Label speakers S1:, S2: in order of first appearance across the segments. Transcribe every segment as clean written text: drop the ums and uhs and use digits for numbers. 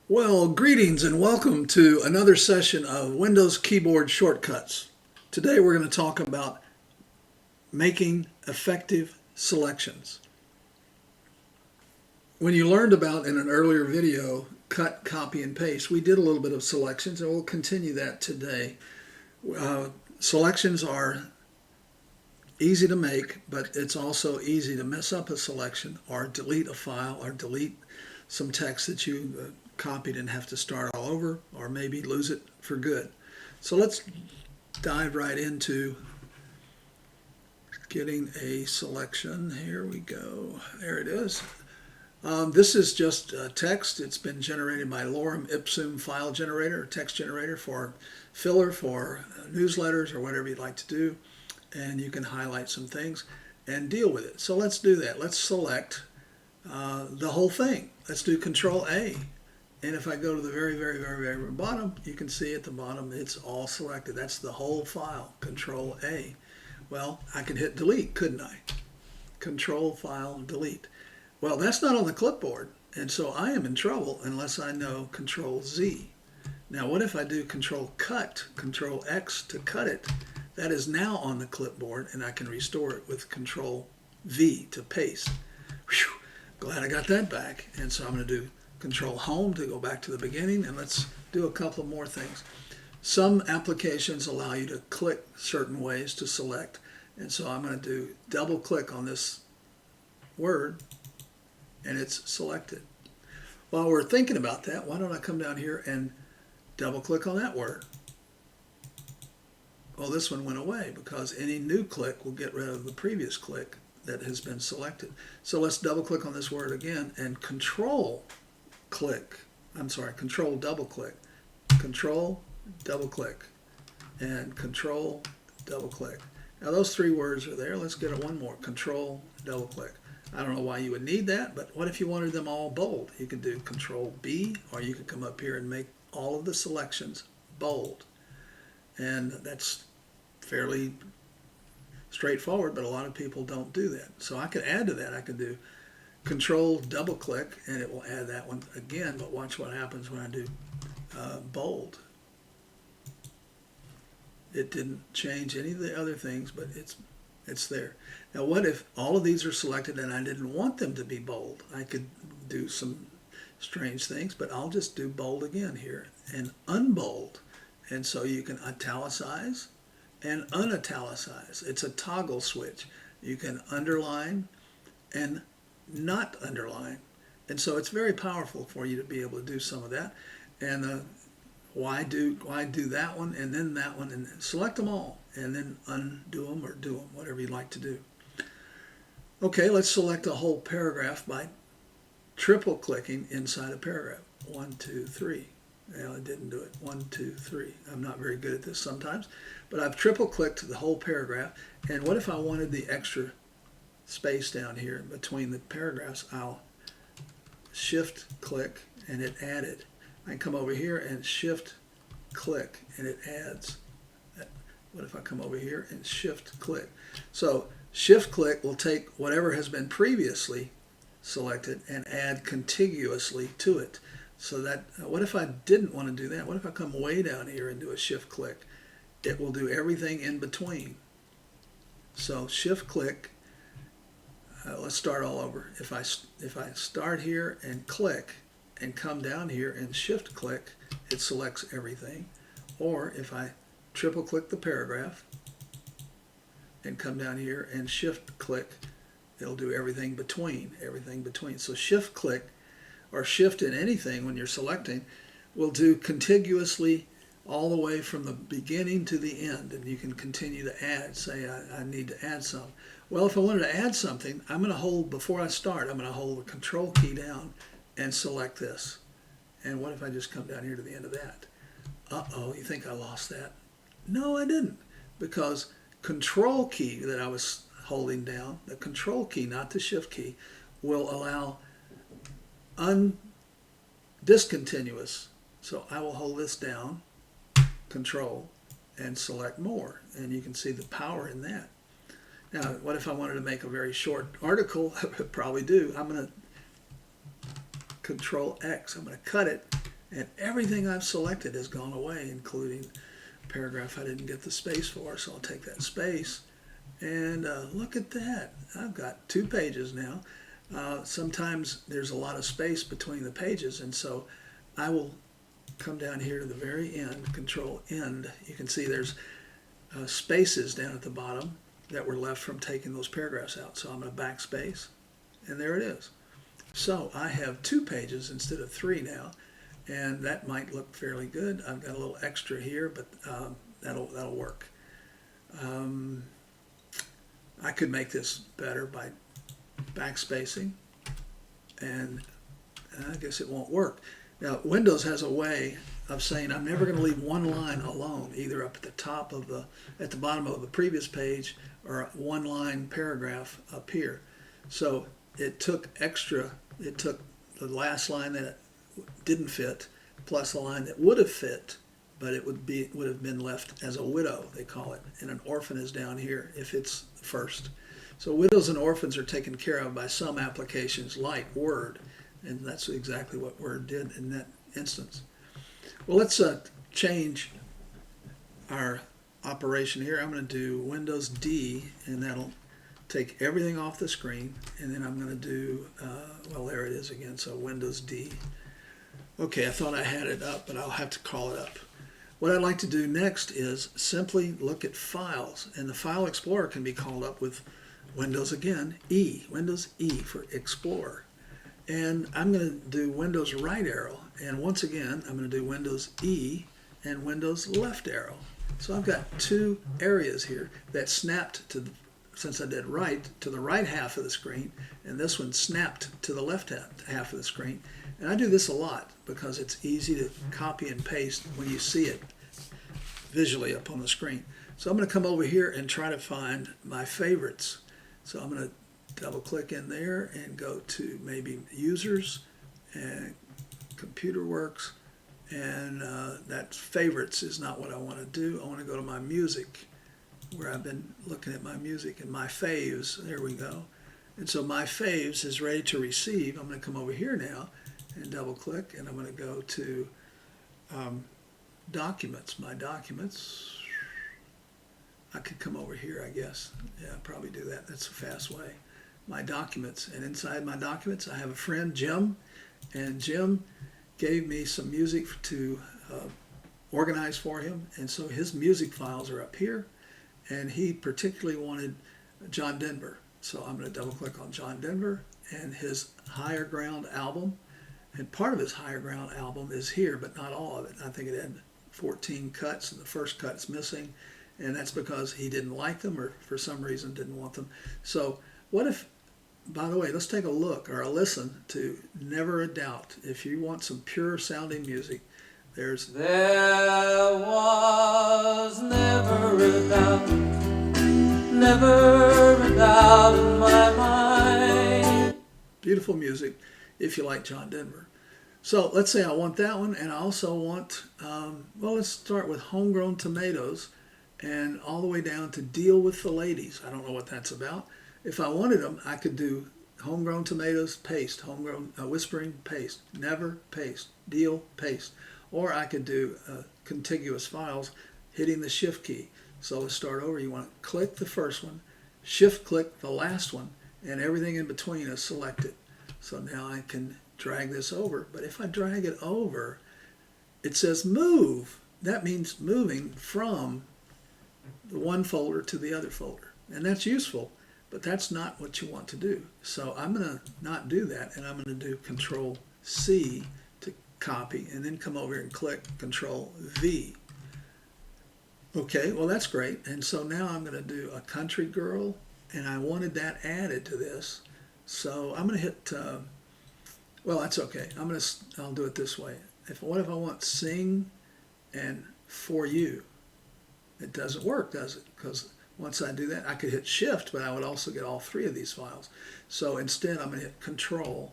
S1: Well, greetings and welcome to another session of Windows Keyboard Shortcuts. Today we're going to talk about making effective selections. When you learned about in an earlier video, cut, copy, and paste, we did a little bit of selections and we'll continue that today. Selections are easy to make, but it's also easy to mess up a selection or delete a file or delete some text that you copied and have to start all over, or maybe lose it for good. So let's dive right into getting a selection. Here we go. There it is. This is just text. It's been generated by Lorem Ipsum file generator, text generator for filler, for newsletters, or whatever you'd like to do. And you can highlight some things and deal with it. So let's do that. Let's select the whole thing. Let's do Control A. And if I go to the very bottom, you can see at the bottom it's all selected. That's the whole file, Control A. Well, I could hit delete, couldn't I? Control File Delete. Well, that's not on the clipboard, and so I am in trouble unless I know Control Z. Now, what if I do Control Cut, Control X to cut it? That is now on the clipboard, and I can restore it with Control V to paste. Whew, glad I got that back. And so I'm going to do Control Home to go back to the beginning, and let's do a couple more things. Some applications allow you to click certain ways to select, and so I'm going to do double click on this word, and it's selected. While we're thinking about that, why don't I come down here and double click on that word? Well, this one went away because any new click will get rid of the previous click that has been selected. So let's double click on this word again and control double click, control double click, and control double click. Now those three words are there. Let's get it one more, control double click. I don't know why you would need that, but what if you wanted them all bold? You could do Control B, or you could come up here and make all of the selections bold. And that's fairly straightforward, but a lot of people don't do that. So I could add to that. I could do Control double click, and it will add that one again, but watch what happens when I do bold. It didn't change any of the other things, but it's there. Now what if all of these are selected and I didn't want them to be bold? I could do some strange things, but I'll just do bold again here and unbold. And so you can italicize and unitalicize. It's a toggle switch. You can underline and not underline. And so it's very powerful for you to be able to do some of that. And why do that one and then that one, and select them all and then undo them or do them, whatever you'd like to do. Okay, let's select a whole paragraph by triple clicking inside a paragraph. 1, 2, 3. Well, I didn't do it. 1, 2, 3. I'm not very good at this sometimes, but I've triple clicked the whole paragraph. And what if I wanted the extra space down here between the paragraphs? I'll shift click and it added. I can come over here and shift click and it adds. What if I come over here and shift click? So shift click will take whatever has been previously selected and add contiguously to it. So that, what if I didn't want to do that? What if I come way down here and do a shift click? It will do everything in between. So shift click, let's start all over. If I start here and click and come down here and shift click, it selects everything. Or if I triple click the paragraph and come down here and shift click, it'll do everything between. So shift click or shift in anything when you're selecting will do contiguously all the way from the beginning to the end, and you can continue to add. Say I need to add some. Well, if I wanted to add something, I'm going to hold, before I start, I'm going to hold the control key down and select this. And what if I just come down here to the end of that? Uh-oh, you think I lost that? No, I didn't, because control key that I was holding down, the control key, not the shift key, will allow discontinuous. So I will hold this down, control, and select more. And you can see the power in that. Now, what if I wanted to make a very short article? I would probably do. I'm going to Control X. I'm going to cut it, and everything I've selected has gone away, including a paragraph I didn't get the space for. So I'll take that space, and look at that. I've got 2 pages now. Sometimes there's a lot of space between the pages, and so I will come down here to the very end, Control End. You can see there's spaces down at the bottom that were left from taking those paragraphs out. So I'm going to backspace, and there it is. So I have 2 pages instead of 3 now, and that might look fairly good. I've got a little extra here, but that'll work. I could make this better by backspacing, and I guess it won't work. Now, Windows has a way of saying I'm never going to leave one line alone, either up at at the bottom of the previous page, or one line paragraph up here. So it took the last line that didn't fit, plus a line that would have fit, but it would have been left as a widow, they call it, and an orphan is down here if it's first. So widows and orphans are taken care of by some applications like Word, and that's exactly what Word did in that instance. Well, let's change our operation here. I'm going to do Windows D, and that'll take everything off the screen, and then I'm going to do, well, there it is again, so Windows D. Okay, I thought I had it up, but I'll have to call it up. What I'd like to do next is simply look at files, and the File Explorer can be called up with Windows again, E, Windows E for Explorer. And I'm going to do Windows right arrow, and once again I'm going to do Windows E and Windows left arrow. So I've got 2 areas here that snapped to since I did right, to the right half of the screen, and this one snapped to the left half of the screen. And I do this a lot because it's easy to copy and paste when you see it visually up on the screen. So I'm going to come over here and try to find my favorites. So I'm going to double click in there and go to maybe Users and Computer Works, and that favorites is not what I want to do. I want to go to my music, where I've been looking at my music, and my faves, there we go. And so my faves is ready to receive. I'm going to come over here now and double click, and I'm going to go to Documents, my documents. I could come over here, I guess. Yeah, I'll probably do that. That's a fast way. My documents, and inside my documents I have a friend, Jim, and Jim gave me some music to organize for him, and so his music files are up here. And he particularly wanted John Denver. So I'm going to double click on John Denver and his Higher Ground album. And part of his Higher Ground album is here, but not all of it. I think it had 14 cuts, and the first cut's missing. And that's because he didn't like them, or for some reason didn't want them. So what if, by the way, let's take a look or a listen to Never a Doubt. If you want some pure sounding music, there was never a doubt in my mind. Beautiful music if you like John Denver. So let's say I want that one, and I also want, well, let's start with Homegrown Tomatoes and all the way down to Deal with the Ladies. I don't know what that's about. If I wanted them, I could do Homegrown Tomatoes, paste, Homegrown Whispering, paste, Never, paste, Deal, paste. Or I could do contiguous files, hitting the Shift key. So let's start over. You want to click the first one, Shift click the last one, and everything in between is selected. So now I can drag this over. But if I drag it over, it says move. That means moving from the one folder to the other folder. And that's useful, but that's not what you want to do. So I'm going to not do that, and I'm going to do Control C to copy, and then come over here and click Control V. Okay, well that's great. And so now I'm going to do a Country Girl, and I wanted that added to this. So I'm going to hit, well that's okay. I'll do it this way. What if I want Sing and For You? It doesn't work, does it? Because once I do that, I could hit Shift, but I would also get all 3 of these files. So instead I'm going to hit Control,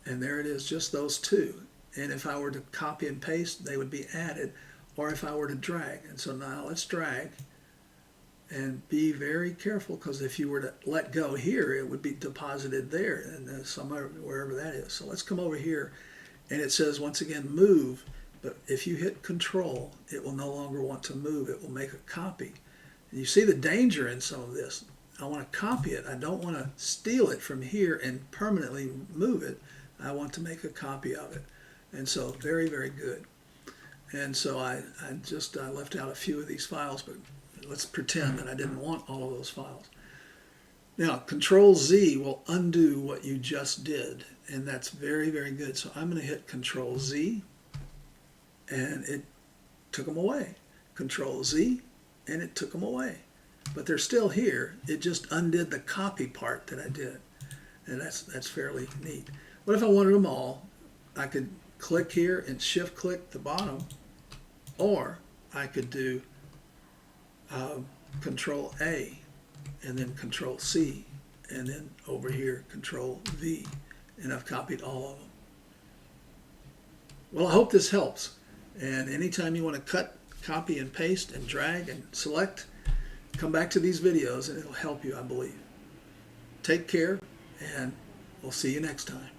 S1: and there it is, just those 2. And if I were to copy and paste, they would be added, or if I were to drag. And so now let's drag, And be very careful, because if you were to let go here, it would be deposited there and somewhere, wherever that is. So let's come over here, and it says once again move, but if you hit control, it will no longer want to move. It will make a copy. And you see the danger in some of this. I want to copy it. I don't want to steal it from here and permanently move it. I want to make a copy of it. And so very, very good. And so I left out a few of these files, but let's pretend that I didn't want all of those files. Now, Control Z will undo what you just did, and that's very, very good. So I'm going to hit Control Z, and it took them away. Control Z, and it took them away. But they're still here. It just undid the copy part that I did, and that's fairly neat. What if I wanted them all? I could click here and shift click the bottom, or I could do Control A and then Control C, and then over here Control V, and I've copied all of them. Well, I hope this helps, and anytime you want to cut, copy, and paste and drag and select, come back to these videos and it'll help you, I believe. Take care, and we'll see you next time.